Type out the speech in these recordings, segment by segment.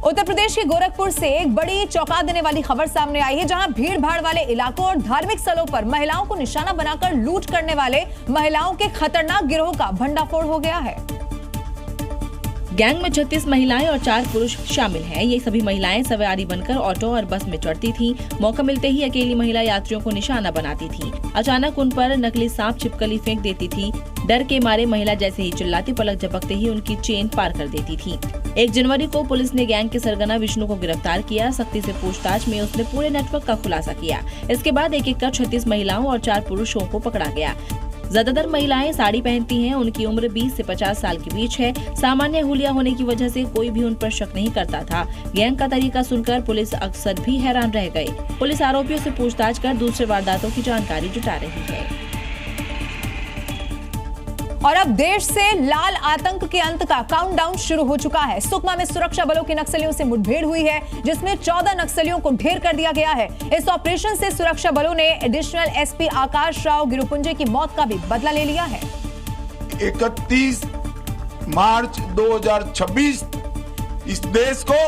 उत्तर प्रदेश के गोरखपुर से एक बड़ी चौंका देने वाली खबर सामने आई है, जहां भीड़ भाड़ वाले इलाकों और धार्मिक स्थलों पर महिलाओं को निशाना बनाकर लूट करने वाले महिलाओं के खतरनाक गिरोह का भंडाफोड़ हो गया है। गैंग में 36 महिलाएं और 4 पुरुष शामिल हैं। ये सभी महिलाएं सवारी बनकर ऑटो और बस में चढ़ती थीं। मौका मिलते ही अकेली महिला यात्रियों को निशाना बनाती थी। अचानक उन पर नकली सांप छिपकली फेंक देती थी। डर के मारे महिला जैसे ही चिल्लाती, पलक झपकते ही उनकी चेन पार कर देती थी। 1 जनवरी को पुलिस ने गैंग के सरगना विष्णु को गिरफ्तार किया। सख्ती से पूछताछ में उसने पूरे नेटवर्क का खुलासा किया। इसके बाद एक कर 36 महिलाओं और 4 पुरुषों को पकड़ा गया। ज्यादातर महिलाएं साड़ी पहनती हैं। उनकी उम्र 20 से 50 साल के बीच है। सामान्य हुलिया होने की वजह से कोई भी उन पर शक नहीं करता था। गैंग का तरीका सुनकर पुलिस अक्सर भी हैरान रह गई। पुलिस आरोपियों से पूछताछ कर दूसरे वारदातों की जानकारी जुटा रही है। और अब देश से लाल आतंक के अंत का काउंटडाउन शुरू हो चुका है। सुकमा में सुरक्षा बलों के नक्सलियों से मुठभेड़ हुई है, जिसमें 14 नक्सलियों को ढेर कर दिया गया है। इस ऑपरेशन से सुरक्षा बलों ने एडिशनल एसपी आकाश राव गिरुपुंजे की मौत का भी बदला ले लिया है। 31 मार्च 2026 इस देश को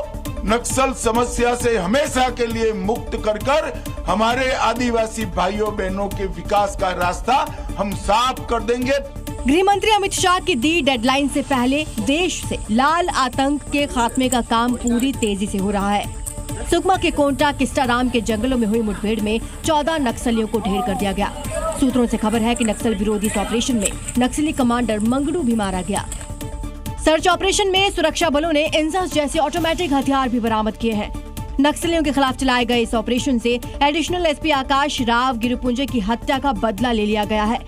नक्सल समस्या से हमेशा के लिए मुक्त कर हमारे आदिवासी भाइयों बहनों के विकास का रास्ता हम साफ कर देंगे। गृह मंत्री अमित शाह की दी डेडलाइन से पहले देश से लाल आतंक के खात्मे का काम पूरी तेजी से हो रहा है। सुकमा के कोंटा किस्टाराम के जंगलों में हुई मुठभेड़ में 14 नक्सलियों को ढेर कर दिया गया। सूत्रों से खबर है कि नक्सल विरोधी इस ऑपरेशन में नक्सली कमांडर मंगड़ू भी मारा गया। सर्च ऑपरेशन में सुरक्षा बलों ने इंसास जैसे ऑटोमेटिक हथियार भी बरामद किए हैं। नक्सलियों के खिलाफ चलाए गए इस ऑपरेशन से एडिशनल एसपी आकाश राव गिरुपुंजे की हत्या का बदला ले लिया गया है,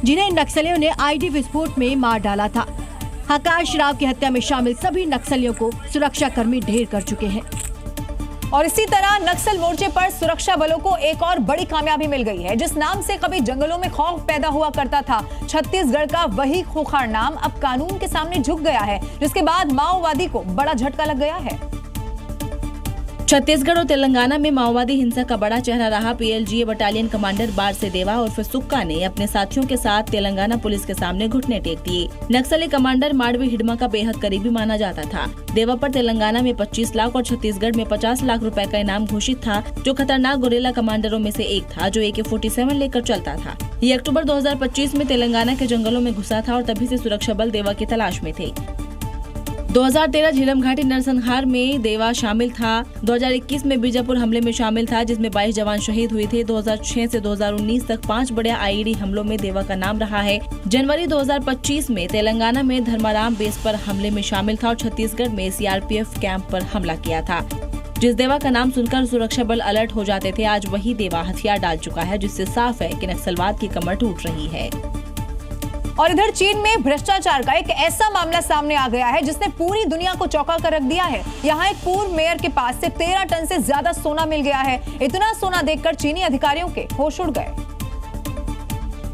जिन्हें नक्सलियों ने आईडी विस्फोट में मार डाला था। आकाश राव की हत्या में शामिल सभी नक्सलियों को सुरक्षा कर्मी ढेर कर चुके हैं। और इसी तरह नक्सल मोर्चे पर सुरक्षा बलों को एक और बड़ी कामयाबी मिल गई है। जिस नाम से कभी जंगलों में खौफ पैदा हुआ करता था, छत्तीसगढ़ का वही खूंखार नाम अब कानून के सामने झुक गया है, जिसके बाद माओवादी को बड़ा झटका लग गया है। छत्तीसगढ़ और तेलंगाना में माओवादी हिंसा का बड़ा चेहरा रहा पीएलजीए बटालियन कमांडर बारसे देवा उर्फ सुक्का ने अपने साथियों के साथ तेलंगाना पुलिस के सामने घुटने टेक दिए। नक्सली कमांडर माडवी हिडमा का बेहद करीबी माना जाता था। देवा पर तेलंगाना में 25 लाख और छत्तीसगढ़ में 50 लाख रुपए का इनाम घोषित था, जो खतरनाक गुरेला कमांडरों में से एक था, जो AK-47 लेकर चलता था। ये अक्टूबर 2025 में तेलंगाना के जंगलों में घुसा था और तभी से सुरक्षा बल देवा की तलाश में थे। 2013 झीलम घाटी नरसंहार में देवा शामिल था। 2021 में बीजापुर हमले में शामिल था, जिसमें 22 जवान शहीद हुए थे। 2006 से 2019 तक 5 बड़े आईईडी हमलों में देवा का नाम रहा है। जनवरी 2025 में तेलंगाना में धर्माराम बेस पर हमले में शामिल था और छत्तीसगढ़ में सीआरपीएफ कैंप पर हमला किया था। जिस देवा का नाम सुनकर सुरक्षा बल अलर्ट हो जाते थे, आज वही देवा हथियार डाल चुका है, जिससे साफ है कि नक्सलवाद की कमर टूट रही है। और इधर चीन में भ्रष्टाचार का एक ऐसा मामला सामने आ गया है, जिसने पूरी दुनिया को चौंका कर रख दिया है। यहाँ एक पूर्व मेयर के पास से 13 टन से ज्यादा सोना मिल गया है। इतना सोना देखकर चीनी अधिकारियों के होश उड़ गए,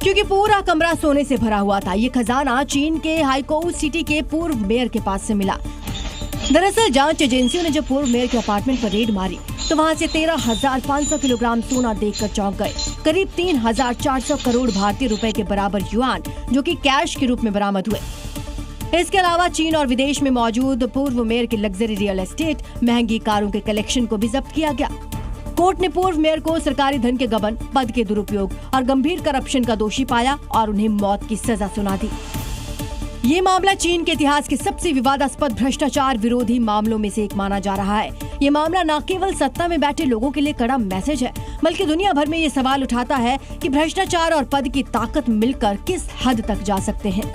क्योंकि पूरा कमरा सोने से भरा हुआ था। ये खजाना चीन के हाइकोउ सिटी के पूर्व मेयर के पास से मिला। दरअसल जांच एजेंसियों ने जब पूर्व मेयर के अपार्टमेंट पर रेड मारी, तो वहां से 13,500 किलोग्राम सोना देखकर चौंक गए। करीब 3,400 करोड़ भारतीय रुपए के बराबर युआन, जो कि कैश के रूप में बरामद हुए। इसके अलावा चीन और विदेश में मौजूद पूर्व मेयर के लग्जरी रियल एस्टेट, महंगी कारों के कलेक्शन को भी जब्त किया गया। कोर्ट ने पूर्व मेयर को सरकारी धन के गबन, पद के दुरुपयोग और गंभीर करप्शन का दोषी पाया और उन्हें मौत की सजा सुना दी। ये मामला चीन के इतिहास के सबसे विवादास्पद भ्रष्टाचार विरोधी मामलों में से एक माना जा रहा है। ये मामला न केवल सत्ता में बैठे लोगों के लिए कड़ा मैसेज है, बल्कि दुनिया भर में ये सवाल उठाता है कि भ्रष्टाचार और पद की ताकत मिलकर किस हद तक जा सकते हैं।